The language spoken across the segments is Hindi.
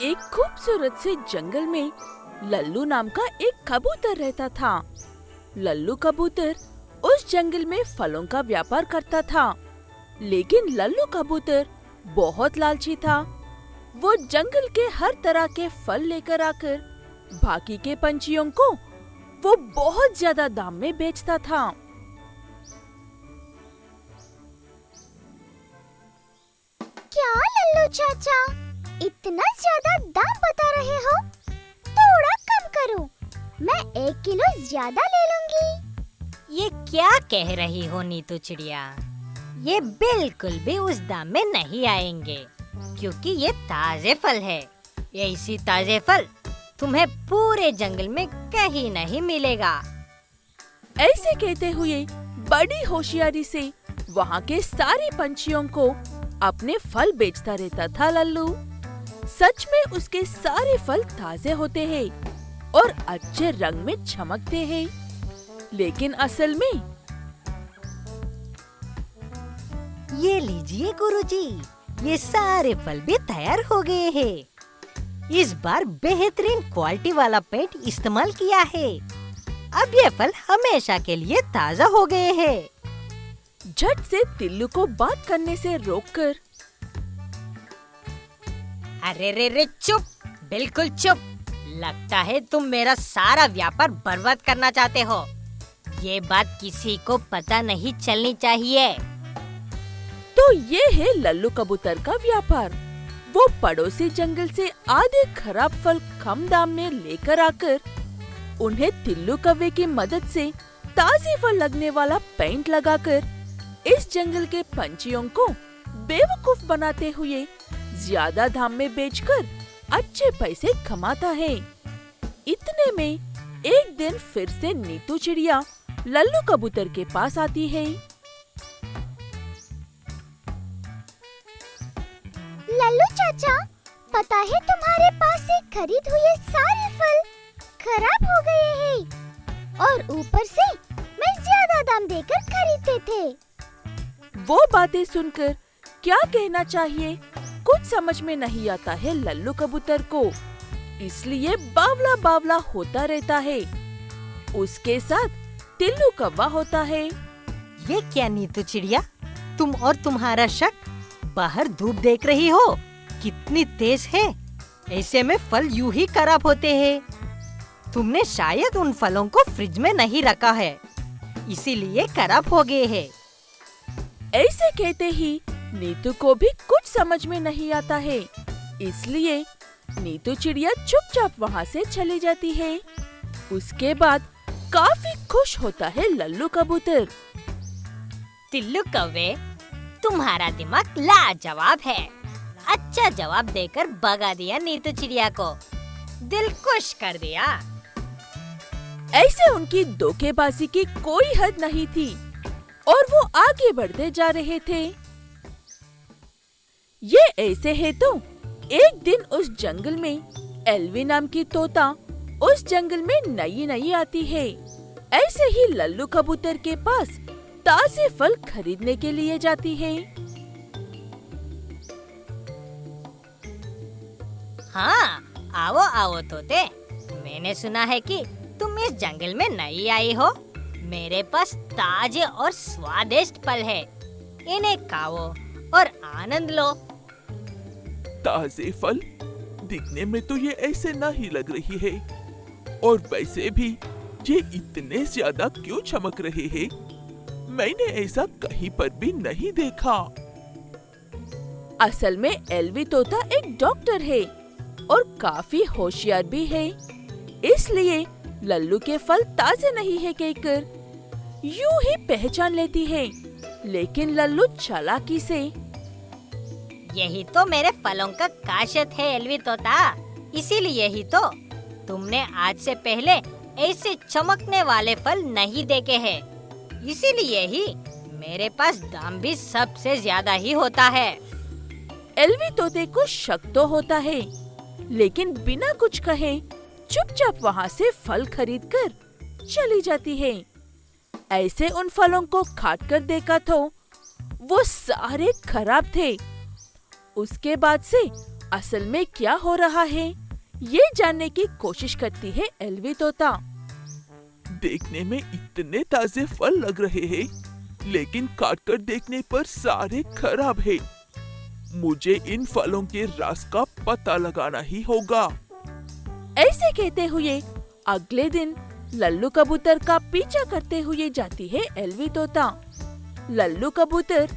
एक खूबसूरत से जंगल में लल्लू नाम का एक कबूतर रहता था। लल्लू कबूतर उस जंगल में फलों का व्यापार करता था, लेकिन लल्लू कबूतर बहुत लालची था। वो जंगल के हर तरह के फल लेकर आकर बाकी के पंछियों को वो बहुत ज्यादा दाम में बेचता था। क्या लल्लू चाचा, इतना ज्यादा दाम बता रहे हो? थोड़ा कम करो, मैं 1 किलो ज्यादा ले लूंगी। ये क्या कह रही हो नीतू चिड़िया? ये बिल्कुल भी उस दाम में नहीं आएंगे, क्योंकि ये ताजे फल है। ऐसी ताजे फल तुम्हें पूरे जंगल में कहीं नहीं मिलेगा। ऐसे कहते हुए बड़ी होशियारी से वहाँ के सारे पंछियों को अपने फल बेचता रहता था लल्लू। सच में उसके सारे फल ताजे होते हैं और अच्छे रंग में चमकते हैं, लेकिन असल में ये लीजिए गुरुजी, ये सारे फल भी तैयार हो गए हैं। इस बार बेहतरीन क्वालिटी वाला पेंट इस्तेमाल किया है। अब ये फल हमेशा के लिए ताजा हो गए हैं। झट से तिल्लू को बात करने से रोककर, अरे रे रे चुप, बिल्कुल चुप। लगता है तुम मेरा सारा व्यापार बर्बाद करना चाहते हो। ये बात किसी को पता नहीं चलनी चाहिए। तो ये है लल्लू कबूतर का व्यापार। वो पड़ोसी जंगल से आधे खराब फल कम दाम में लेकर आकर उन्हें तिल्लू कौवे की मदद से ताजे फल लगने वाला पेंट लगाकर इस जंगल के पंछियों को बेवकूफ बनाते हुए ज्यादा दाम में बेचकर अच्छे पैसे कमाता है। इतने में एक दिन फिर से नीतू चिड़िया लल्लू कबूतर के पास आती है। लल्लू चाचा, पता है तुम्हारे पास से खरीद हुए सारे फल खराब हो गए हैं और ऊपर से मैं ज्यादा दाम देकर खरीदते थे। वो बातें सुनकर क्या कहना चाहिए कुछ समझ में नहीं आता है लल्लू कबूतर को, इसलिए बावला बावला होता रहता है। उसके साथ तिल्लू कौवा होता है। ये क्या नीतू चिड़िया, तुम और तुम्हारा शक? बाहर धूप देख रही हो कितनी तेज है। ऐसे में फल यूं ही खराब होते हैं। तुमने शायद उन फलों को फ्रिज में नहीं रखा है, इसीलिए खराब हो गए हैं। ऐसे कहते ही नीतू को भी कुछ समझ में नहीं आता है, इसलिए नीतू चिड़िया चुपचाप वहाँ से चली जाती है। उसके बाद काफी खुश होता है लल्लू कबूतर। तिल्लू कौवे, तुम्हारा दिमाग लाजवाब है। अच्छा जवाब देकर भगा दिया नीतू चिड़िया को, दिल खुश कर दिया। ऐसे उनकी धोखेबाजी की कोई हद नहीं थी और वो आगे बढ़ते जा रहे थे। ये ऐसे है तो एक दिन उस जंगल में एल्वी नाम की तोता उस जंगल में नई नई आती है। ऐसे ही लल्लू कबूतर के पास ताजे फल खरीदने के लिए जाती है। हाँ, आओ आओ तोते, मैंने सुना है कि तुम इस जंगल में नई आई हो। मेरे पास ताजे और स्वादिष्ट फल है, इन्हें खाओ और आनंद लो। ताजे फल दिखने में तो ये ऐसे नहीं लग रही है, और वैसे भी ये इतने ज्यादा क्यों चमक रहे हैं? मैंने ऐसा कहीं पर भी नहीं देखा। असल में एल्वी तोता एक डॉक्टर है और काफी होशियार भी है, इसलिए लल्लू के फल ताजे नहीं है कहकर यूं ही पहचान लेती है। लेकिन लल्लू चालाकी से, यही तो मेरे फलों का खासियत है एल्वी तोता, इसीलिए ही तो तुमने आज से पहले ऐसे चमकने वाले फल नहीं देखे हैं। इसीलिए ही मेरे पास दाम भी सबसे ज्यादा ही होता है। एल्वी तोते को शक तो होता है, लेकिन बिना कुछ कहे चुपचाप वहाँ से फल खरीदकर चली जाती है। ऐसे उन फलों को काटकर देखा तो वो सारे खराब थे। उसके बाद से असल में क्या हो रहा है ये जानने की कोशिश करती है एल्वी तोता। देखने में इतने ताजे फल लग रहे हैं, लेकिन काटकर देखने पर सारे खराब हैं। मुझे इन फलों के राज का पता लगाना ही होगा। ऐसे कहते हुए अगले दिन लल्लू कबूतर का पीछा करते हुए जाती है एल्वी तोता। लल्लू कबूतर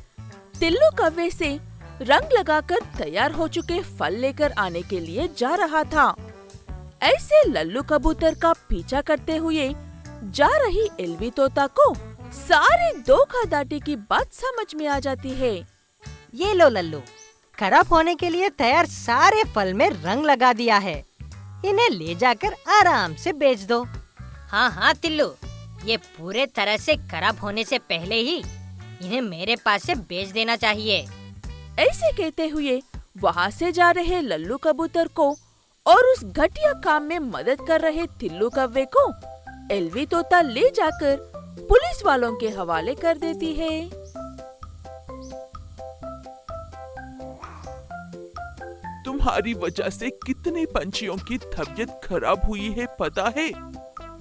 तिल्लू कौवे से रंग लगाकर तैयार हो चुके फल लेकर आने के लिए जा रहा था। ऐसे लल्लू कबूतर का पीछा करते हुए जा रही एल्वी तोता को सारी धोखाधड़ी की बात समझ में आ जाती है। ये लो लल्लू, खराब होने के लिए तैयार सारे फल में रंग लगा दिया है। इन्हें ले जाकर आराम से बेच दो। हाँ हाँ तिल्लू, ये पूरे तरह से खराब होने से पहले ही इन्हें मेरे पास से बेच देना चाहिए। ऐसे कहते हुए वहाँ से जा रहे लल्लू कबूतर को और उस घटिया काम में मदद कर रहे तिल्लू कौवे को एल्वी तोता ले जाकर पुलिस वालों के हवाले कर देती है। तुम्हारी वजह से कितने पंछियों की तबीयत खराब हुई है पता है?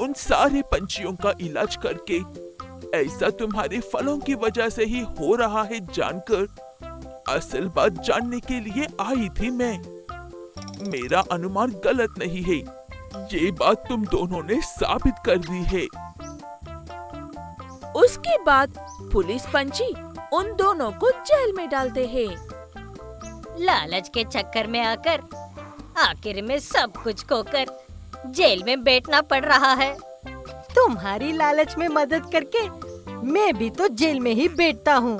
उन सारे पंछियों का इलाज करके ऐसा तुम्हारे फलों की वजह से ही हो रहा है जानकर असल बात जानने के लिए आई थी मैं। मेरा अनुमान गलत नहीं है, ये बात तुम दोनों ने साबित कर दी है। उसके बाद पुलिस पंछी उन दोनों को जेल में डालते हैं। लालच के चक्कर में आकर आखिर में सब कुछ खोकर जेल में बैठना पड़ रहा है। तुम्हारी लालच में मदद करके मैं भी तो जेल में ही बैठता हूँ।